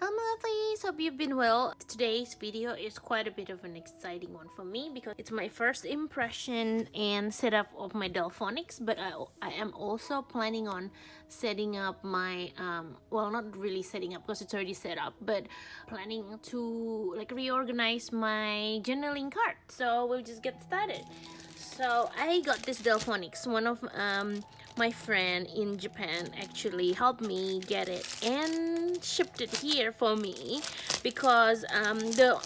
Hello my lovelies, hope you've been well. Today's video is quite a bit of an exciting one for me because it's my first impression and setup of my Delfonics, but I am also planning on setting up my, well, not really setting up because it's already set up, but planning to like reorganize my journaling cart. So we'll just get started. So I got this Delfonics. One of my friend in Japan actually helped me get it and shipped it here for me because the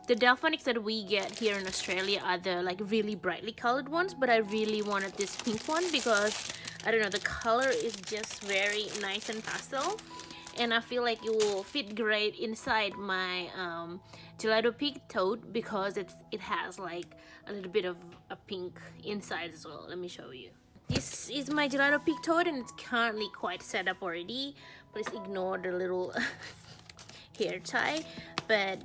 Delfonics that we get here in Australia are the like really brightly colored ones, but I really wanted this pink one because I don't know, the color is just very nice and pastel, and I feel like it will fit great inside my gelato pig tote because it has like a little bit of a pink inside as well. Let me show you. This is my gelato pig tote and it's currently quite set up already. Please ignore the little hair tie, but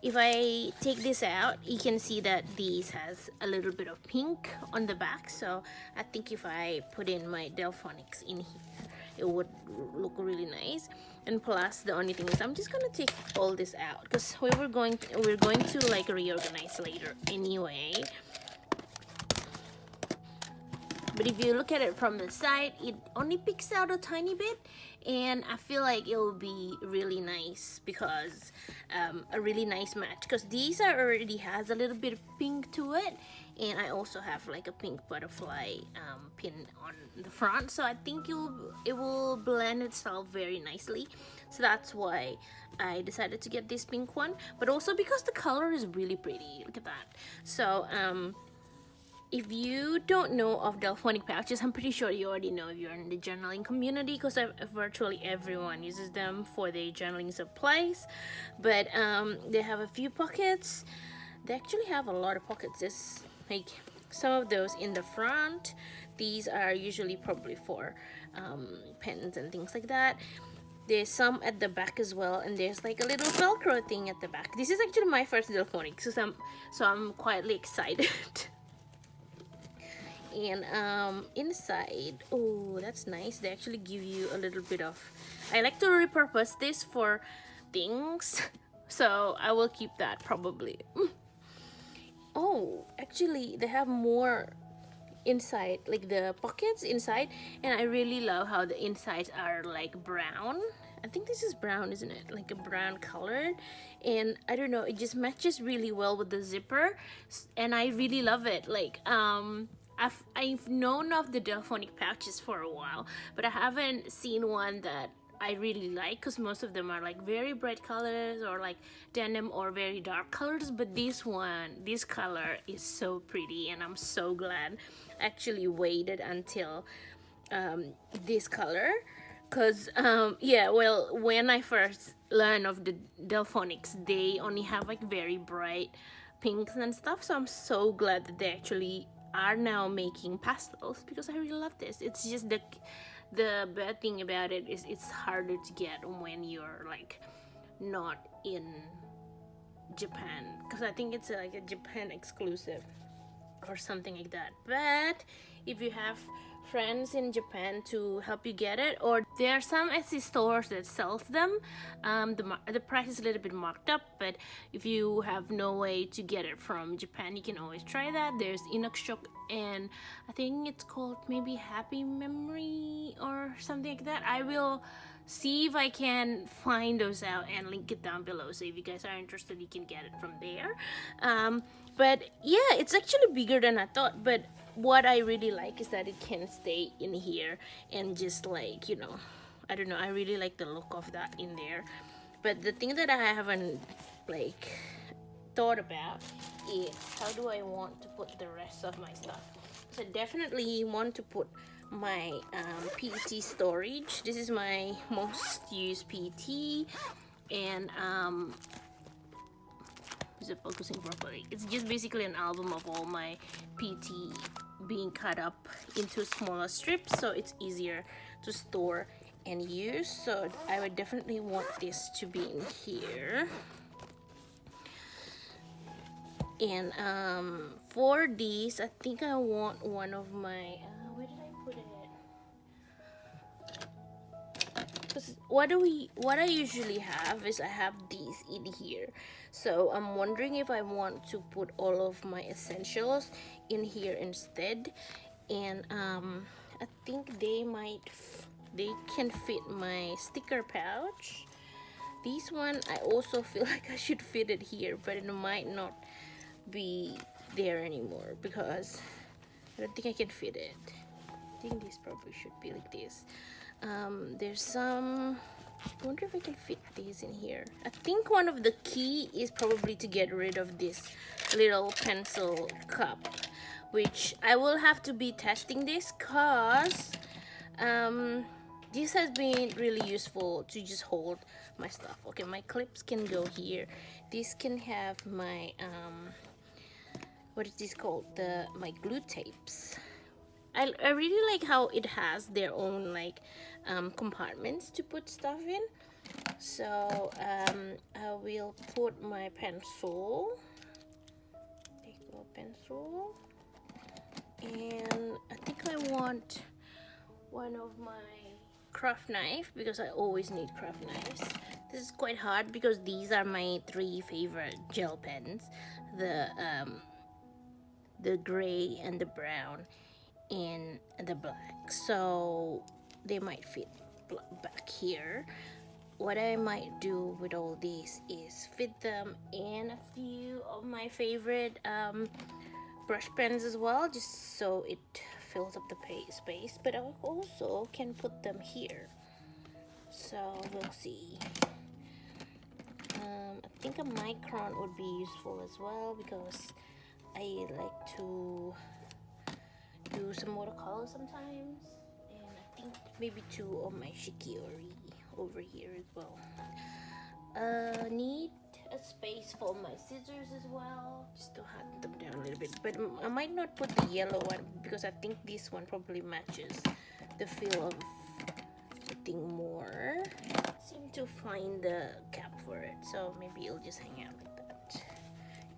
if I take this out, you can see that this has a little bit of pink on the back, so I think if I put in my Delfonics in here, it would look really nice. And plus, the only thing is I'm just gonna take all this out because we're going to like reorganize later anyway. But if you look at it from the side, it only picks out a tiny bit, and I feel like it will be really nice because a really nice match, because these are already has a little bit of pink to it, and I also have like a pink butterfly pin on the front, so I think it will blend itself very nicely. So that's why I decided to get this pink one, but also because the color is really pretty. Look at that. So if you don't know of Delfonic pouches, I'm pretty sure you already know if you're in the journaling community, because virtually everyone uses them for their journaling supplies. But they have a few pockets. They actually have a lot of pockets. There's like some of those in the front. These are usually probably for pens and things like that. There's some at the back as well, and there's like a little Velcro thing at the back. This is actually my first Delfonic, so I'm quietly excited. And inside, oh, that's nice, they actually give you a little bit of, I like to repurpose this for things, so I will keep that probably. Oh, actually they have more inside, like the pockets inside, and I really love how the insides are like brown. I think this is brown, isn't it? Like a brown color, and I don't know, it just matches really well with the zipper, and I really love it. Like I've known of the Delfonic pouches for a while, but I haven't seen one that I really like, because most of them are like very bright colors or like denim or very dark colors, but this color is so pretty, and I'm so glad I actually waited until this color, because yeah, well, when I first learned of the Delfonics, they only have like very bright pinks and stuff, so I'm so glad that they actually are now making pastels, because I really love this. It's just the bad thing about it is it's harder to get when you're like not in Japan, because I think it's like a Japan exclusive or something like that. But if you have friends in Japan to help you get it, or there are some Etsy stores that sells them, the price is a little bit marked up, but if you have no way to get it from Japan, you can always try that. There's Inukshuk, and I think it's called maybe Happy Memory or something like that. I will see if I can find those out and link it down below, so if you guys are interested, you can get it from there. But yeah, it's actually bigger than I thought, but what I really like is that it can stay in here and just like, you know, I don't know, I really like the look of that in there. But the thing that I haven't like thought about is how do I want to put the rest of my stuff. So definitely want to put my PET storage. This is my most used PET, and is it focusing properly? It's just basically an album of all my PET being cut up into smaller strips, so it's easier to store and use. So I would definitely want this to be in here. And for these, I think I want one of my where did I put it? Because what I usually have is I have these in here. So I'm wondering if I want to put all of my essentials in here instead. And I think they can fit my sticker pouch. This one I also feel like I should fit it here, but it might not be there anymore because I don't think I can fit it. I think this probably should be like this. There's some, I wonder if I can fit these in here. I think one of the key is probably to get rid of this little pencil cup, which I will have to be testing this cause this has been really useful to just hold my stuff. Okay, my clips can go here. This can have my what is this called, my glue tapes. I really like how it has their own like compartments to put stuff in. So I will put my pencil, take a pencil, and I think I want one of my craft knife because I always need craft knives. This is quite hard because these are my 3 favorite gel pens, the gray and the brown and the black, so they might fit back here. What I might do with all these is fit them in a few of my favorite brush pens as well, just so it fills up the space, but I also can put them here, so we'll see. I think a micron would be useful as well because I like to do some watercolor sometimes, and I think maybe 2 of my shikiori over here as well. Need a space for my scissors as well, just to hunt them down a little bit, but I might not put the yellow one because I think this one probably matches the feel of something more. Seem to find the cap for it, so maybe it'll just hang out like that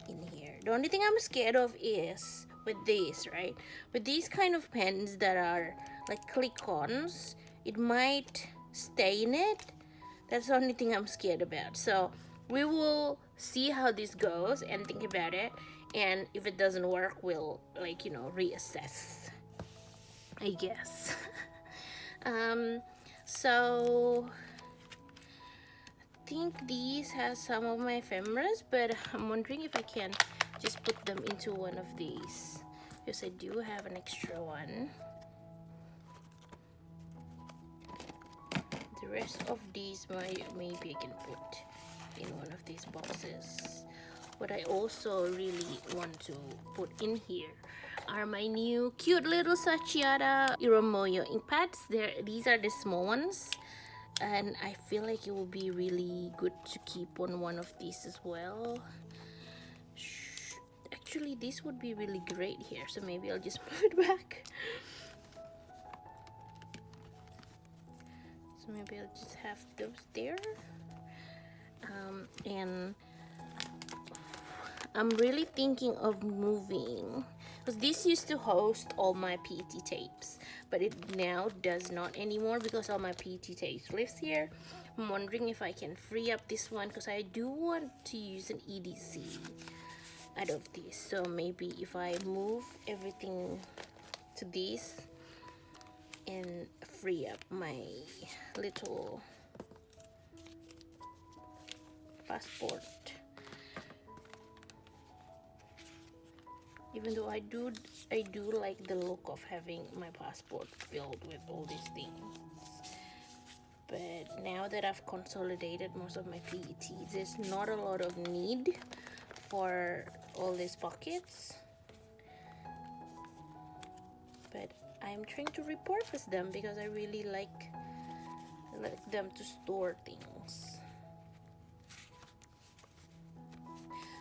in here. The only thing I'm scared of is with these, right? With these kind of pens that are like click-ons, it might stain it. That's the only thing I'm scared about. So we will see how this goes and think about it, and if it doesn't work, we'll like, you know, reassess, I guess. So I think these has some of my ephemeras, but I'm wondering if I can just put them into one of these because I do have an extra one. The rest of these maybe I can put in one of these boxes. What I also really want to put in here are my new cute little Sachiata Iramoyo ink pads. These are the small ones, and I feel like it will be really good to keep on one of these as well. Actually, this would be really great here, so maybe I'll just move it back. So maybe I'll just have those there. And I'm really thinking of moving, because this used to host all my PET tapes, but it now does not anymore because all my PET tapes lives here. I'm wondering if I can free up this one because I do want to use an EDC out of this. So maybe if I move everything to this and free up my little passport. Even though I do like the look of having my passport filled with all these things, but now that I've consolidated most of my PETs, there's not a lot of need for all these pockets, but I'm trying to repurpose them because I really like them to store things.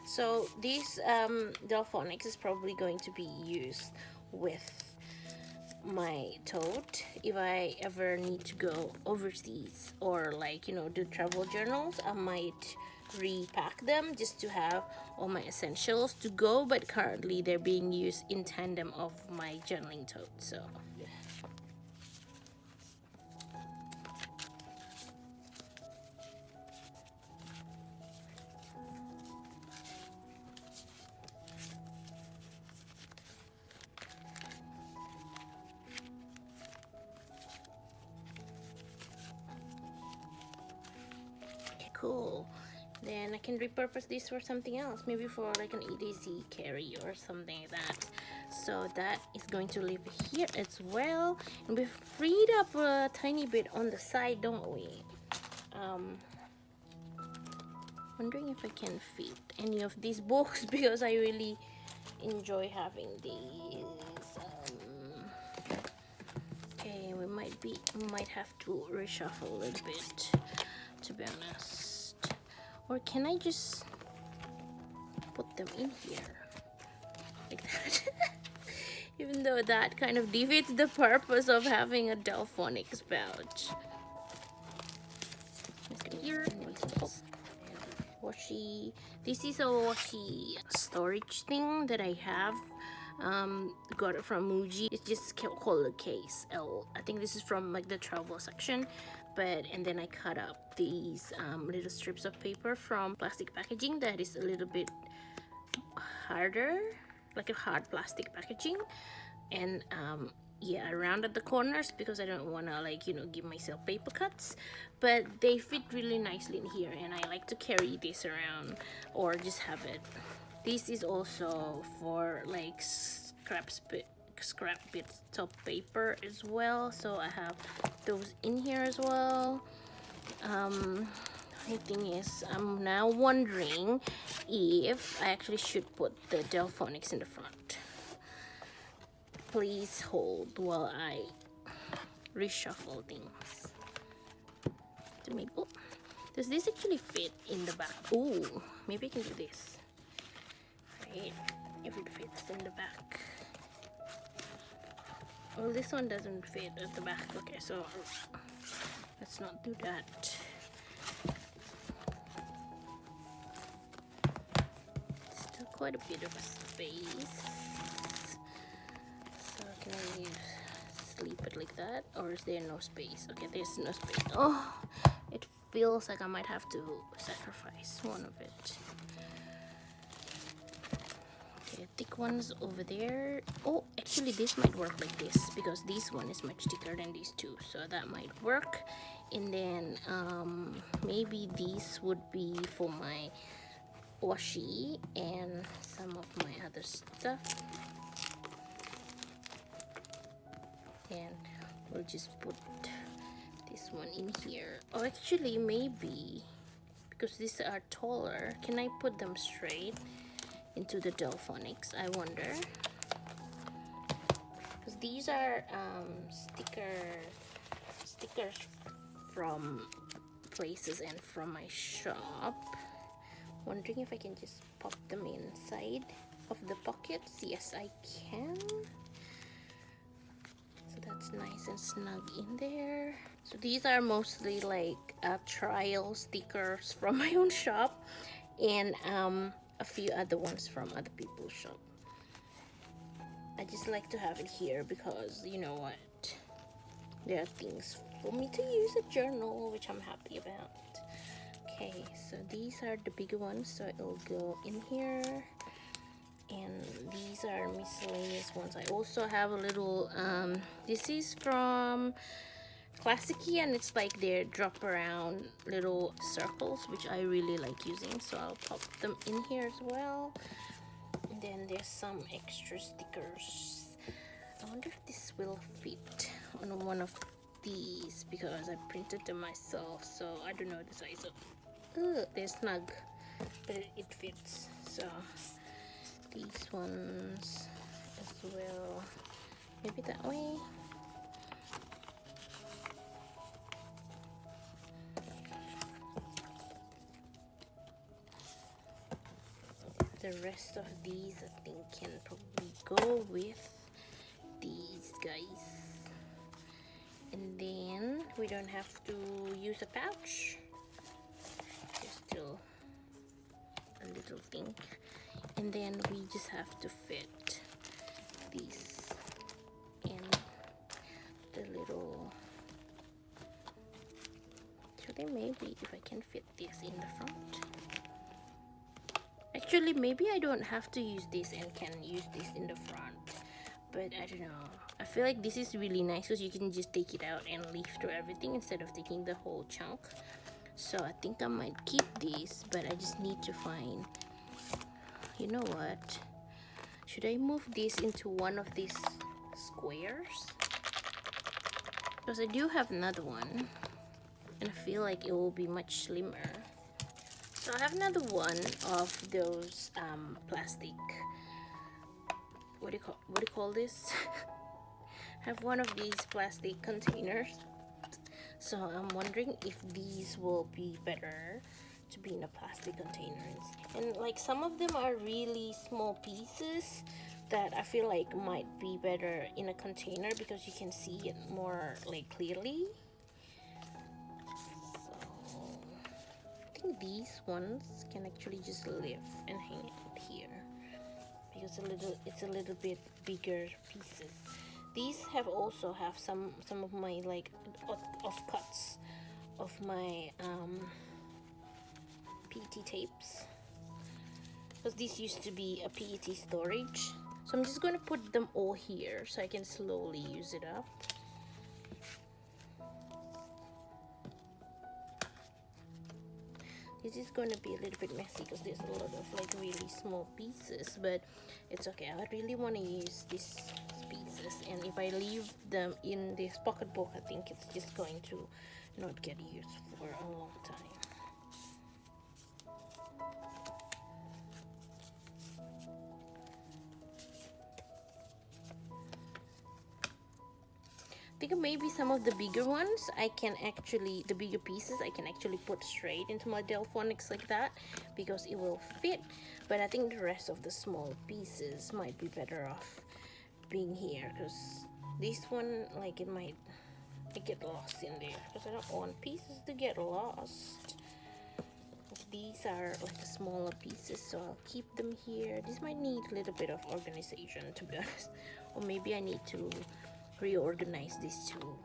So this Delfonics is probably going to be used with my tote if I ever need to go overseas or like, you know, do travel journals. I might repack them just to have all my essentials to go, but currently they're being used in tandem of my journaling tote. So cool. Then I can repurpose this for something else, maybe for like an EDC carry or something like that. So that is going to live here as well, and we've freed up a tiny bit on the side, don't we? Wondering if I can fit any of these books because I really enjoy having these. Okay, we might have to reshuffle a little bit, to be honest. Or can I just put them in here like that? Even though that kind of defeats the purpose of having a Delfonics pouch. Here, washi. This is a washi storage thing that I have. Got it from Muji. It's just called a case. I think this is from like the travel section. And then I cut up these little strips of paper from plastic packaging that is a little bit harder, like a hard plastic packaging, and yeah, I rounded the corners because I don't want to, like, you know, give myself paper cuts, but they fit really nicely in here, and I like to carry this around or just have it. This is also for like scrap bits of paper as well, so I have those in here as well. The thing is, I'm now wondering if I actually should put the Delfonics in the front. Please hold while I reshuffle things. To make, oh, does this actually fit in the back? Oh, maybe I can do this. Right, if it fits in the back. Well, this one doesn't fit at the back. Okay, so let's not do that. Still quite a bit of space. So can I sleep it like that, or is there no space? Okay, there's no space. Oh, it feels like I might have to sacrifice one of it. Okay, thick ones over there. Oh, actually this might work like this because this one is much thicker than these two, so that might work. And then maybe these would be for my washi and some of my other stuff. And we'll just put this one in here. Oh, actually maybe because these are taller, can I put them straight into the Delfonics? I wonder, because these are stickers from places and from my shop. Wondering if I can just pop them inside of the pockets. Yes, I can. So that's nice and snug in there. So these are mostly like trial stickers from my own shop, and a few other ones from other people's shop. I just like to have it here because, you know what, there are things for me to use a journal, which I'm happy about. Okay, so these are the bigger ones, so it'll go in here. And these are miscellaneous ones. I also have a little this is from Classicy, and it's like their drop around little circles, which I really like using, so I'll pop them in here as well. And then there's some extra stickers. I wonder if this will fit on one of these because I printed them myself, so I don't know the size of. They're snug, but it fits. So these ones as well, maybe that way. The rest of these I think can probably go with these guys, and then we don't have to use a pouch. There's still a little thing, and then we just have to fit these in the little. Actually, maybe if I can fit this in the front. Actually, maybe I don't have to use this and can use this in the front, but I don't know. I feel like this is really nice because you can just take it out and leaf through everything instead of taking the whole chunk. So I think I might keep these, but I just need to find, you know what, should I move this into one of these squares? Because I do have another one and I feel like it will be much slimmer. So I have another one of those plastic, what do you call this? I have one of these plastic containers. So I'm wondering if these will be better to be in a plastic containers. And like some of them are really small pieces that I feel like might be better in a container because you can see it more like clearly. So I think these ones can actually just live and hang it here because it's a little bit bigger pieces. These have also have some of my like offcuts of my PET tapes because this used to be a PET storage. So I'm just going to put them all here so I can slowly use it up. This is going to be a little bit messy because there's a lot of like really small pieces, but it's okay. I really want to use these pieces, and if I leave them in this pocketbook, I think it's just going to not get used for a long time. I think maybe some of the bigger ones I can actually, the bigger pieces I can actually put straight into my Delfonics like that because it will fit, but I think the rest of the small pieces might be better off being here because this one, like, it might get lost in there because I don't want pieces to get lost. These are like the smaller pieces, so I'll keep them here. This might need a little bit of organization, to be honest, or maybe I need to reorganize these two,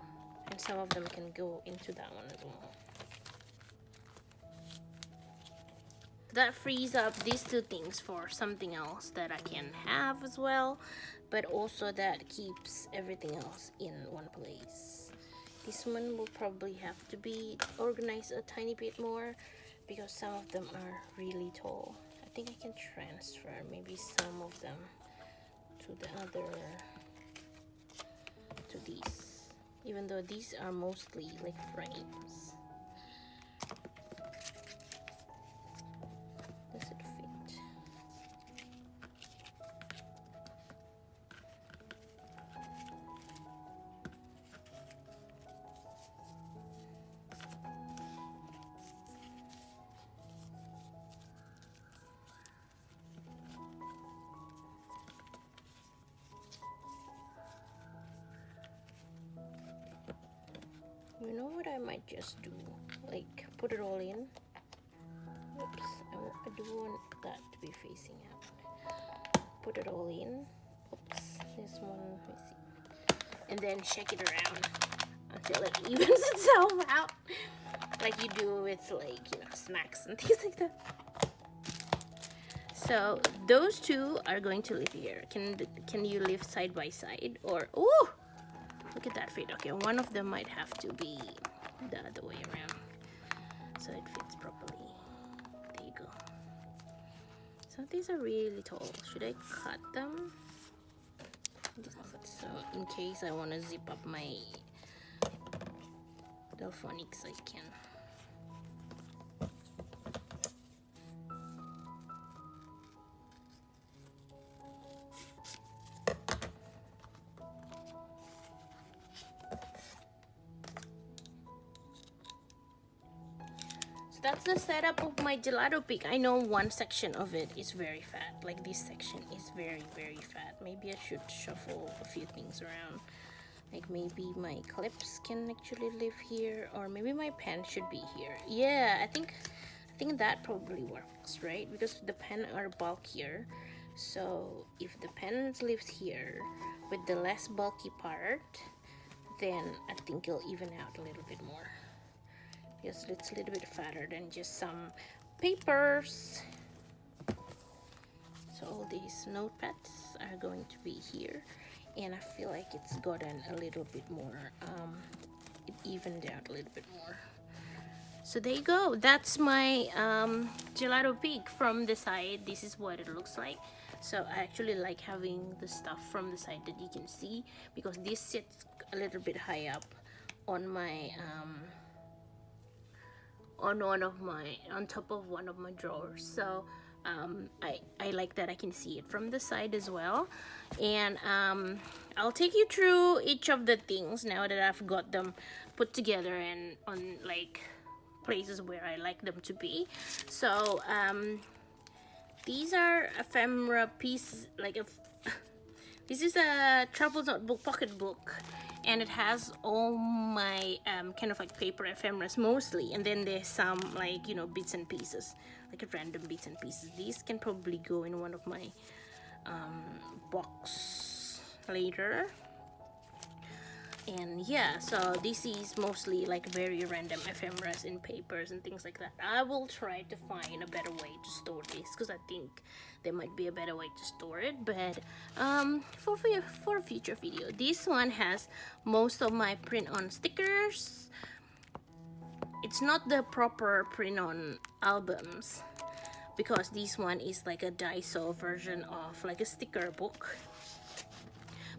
and some of them can go into that one as well. That frees up these two things for something else that I can have as well, but also that keeps everything else in one place. This one will probably have to be organized a tiny bit more because some of them are really tall. I think I can transfer maybe some of them to the other, to these, even though these are mostly like frames. Does it fit? You know what I might just do? Like put it all in. Oops, I do want that to be facing out. Put it all in. Oops, this one, let me see. And then shake it around until it evens itself out. Like you do with, like, you know, snacks and things like that. So those two are going to live here. Can you live side by side? Or, ooh, look at that fit. Okay, one of them might have to be the other way around so it fits properly. There you go. So these are really tall. Should I cut them? So in case I want to zip up my Delfonics, I can. That's the setup of my gelato pick. I know one section of it is very fat. Like this section is very, very fat. Maybe I should shuffle a few things around. Like maybe my clips can actually live here, or maybe my pen should be here. Yeah, I think that probably works, right? Because the pen are bulkier. So if the pen lives here with the less bulky part, then I think it'll even out a little bit more. Yes, it's a little bit fatter than just some papers. So all these notepads are going to be here, and I feel like it's gotten a little bit more, it evened out a little bit more. So there you go. That's my gelato pig from the side. This is what it looks like. So I actually like having the stuff from the side that you can see, because this sits a little bit high up on my on top of one of my drawers. So I like that I can see it from the side as well. And I'll take you through each of the things now that I've got them put together and on like places where I like them to be. So these are ephemera pieces, like this is a travel notebook pocket book, and it has all my kind of like paper ephemeras mostly, and then there's some like, you know, bits and pieces, like a random bits and pieces. These can probably go in one of my box later. And yeah, so this is mostly like very random ephemeras in papers and things like that. I will try to find a better way to store this, because I think there might be a better way to store it, but for a future video. This one has most of my print-on stickers. It's not the proper print-on albums, because this one is like a Daiso version of like a sticker book.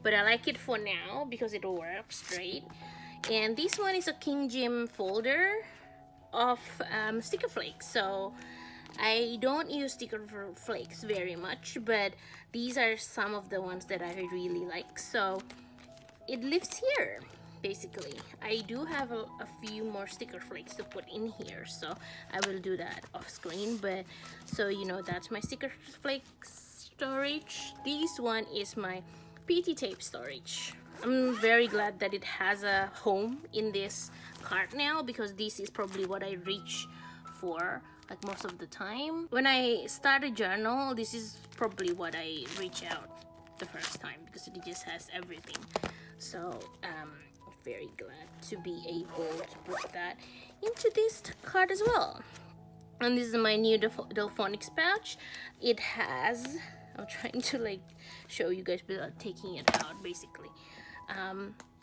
But I like it for now because it works great. And this one is a King Jim folder of sticker flakes. So I don't use sticker flakes very much, but these are some of the ones that I really like. So it lives here, basically. I do have a few more sticker flakes to put in here, so I will do that off screen. But so you know, that's my sticker flakes storage. This one is my PT tape storage. I'm very glad that it has a home in this cart now, because this is probably what I reach for like most of the time. When I start a journal, this is probably what I reach out the first time, because it just has everything. So very glad to be able to put that into this cart as well. And this is my new Delfonics pouch. It has, I'm trying to like show you guys without taking it out, basically.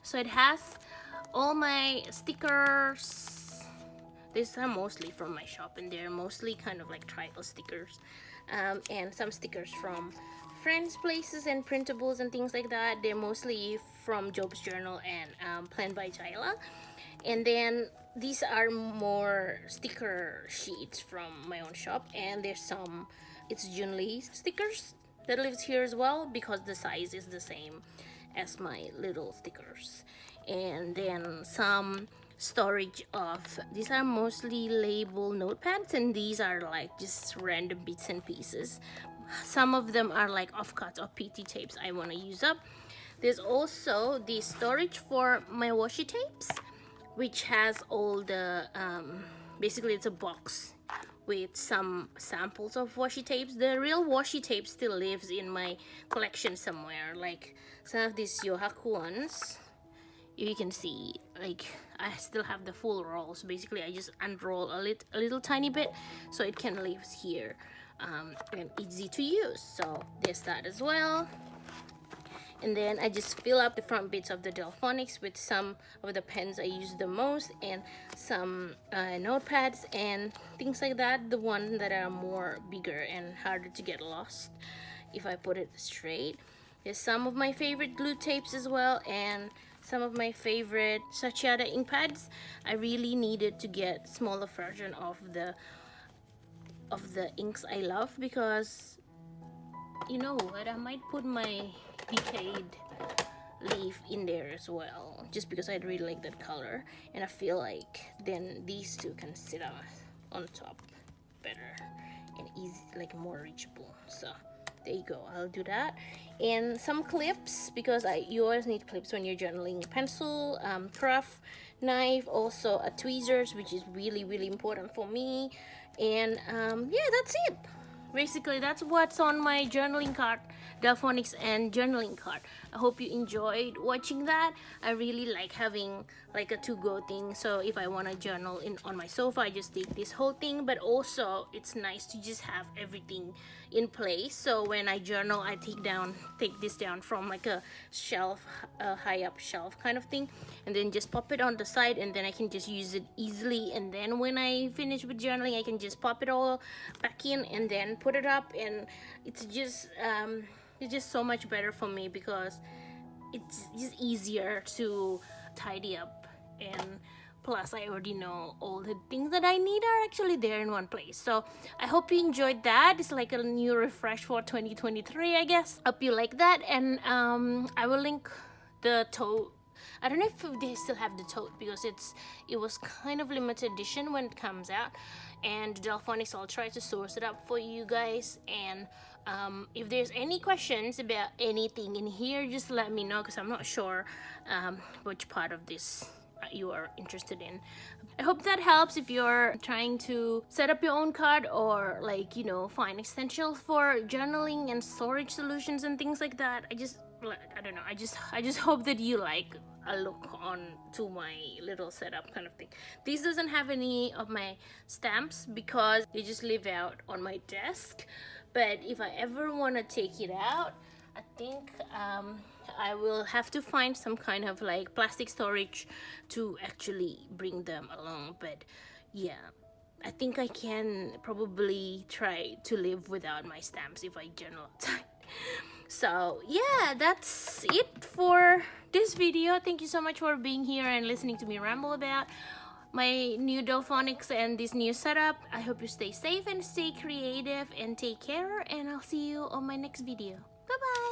So it has all my stickers. These are mostly from my shop, and they're mostly kind of like tribal stickers, and some stickers from friends' places and printables and things like that. They're mostly from Job's Journal and Plan by Jaila. And then these are more sticker sheets from my own shop, and there's some, it's Junli stickers that lives here as well, because the size is the same as my little stickers. And then some storage of, these are mostly label notepads, and these are like just random bits and pieces. Some of them are like offcuts of PT tapes I want to use up. There's also the storage for my washi tapes, which has all the basically it's a box with some samples of washi tapes. The real washi tape still lives in my collection somewhere, like some of these Yohaku ones. You can see, like, I still have the full roll, so basically I just unroll a little tiny bit so it can live here, and easy to use. So there's that as well. And then I just fill up the front bits of the Delfonics with some of the pens I use the most, and some notepads and things like that, the ones that are more bigger and harder to get lost if I put it straight. There's some of my favorite glue tapes as well, and some of my favorite Sachiata ink pads. I really needed to get smaller version of the inks I love, because you know what, I might put my decayed leaf in there as well, just because I really like that color, and I feel like then these two can sit on top better and easy, like more reachable. So there you go, I'll do that. And some clips, because you always need clips when you're journaling. Pencil, craft knife, also a tweezers, which is really important for me. And yeah, that's it. Basically, that's what's on my journaling cart, Delfonics and journaling cart. I hope you enjoyed watching that. I really like having like a to-go thing, so if I want to journal on my sofa, I just take this whole thing. But also it's nice to just have everything in place, so when I journal, I take this down from like a shelf, a high up shelf kind of thing, and then just pop it on the side, and then I can just use it easily. And then when I finish with journaling, I can just pop it all back in and then put it up. And it's just so much better for me because it's just easier to tidy up, and plus I already know all the things that I need are actually there in one place. So I hope you enjoyed that. It's like a new refresh for 2023, I guess. Hope you like that. And I will link the tote. I don't know if they still have the tote because it was kind of limited edition when it comes out. And Delfonics, I'll try to source it up for you guys. And if there's any questions about anything in here, just let me know, because I'm not sure which part of this you are interested in. I hope that helps if you're trying to set up your own card, or like, you know, find essentials for journaling and storage solutions and things like that. I don't know, I just hope that you like a look on to my little setup kind of thing. This doesn't have any of my stamps because they just live out on my desk, but if I ever want to take it out, I think I will have to find some kind of like plastic storage to actually bring them along. But yeah, I think I can probably try to live without my stamps if I journal outside. So yeah, that's it for this video. Thank you so much for being here and listening to me ramble about my new Delfonics and this new setup. I hope you stay safe and stay creative and take care, and I'll see you on my next video. Bye bye.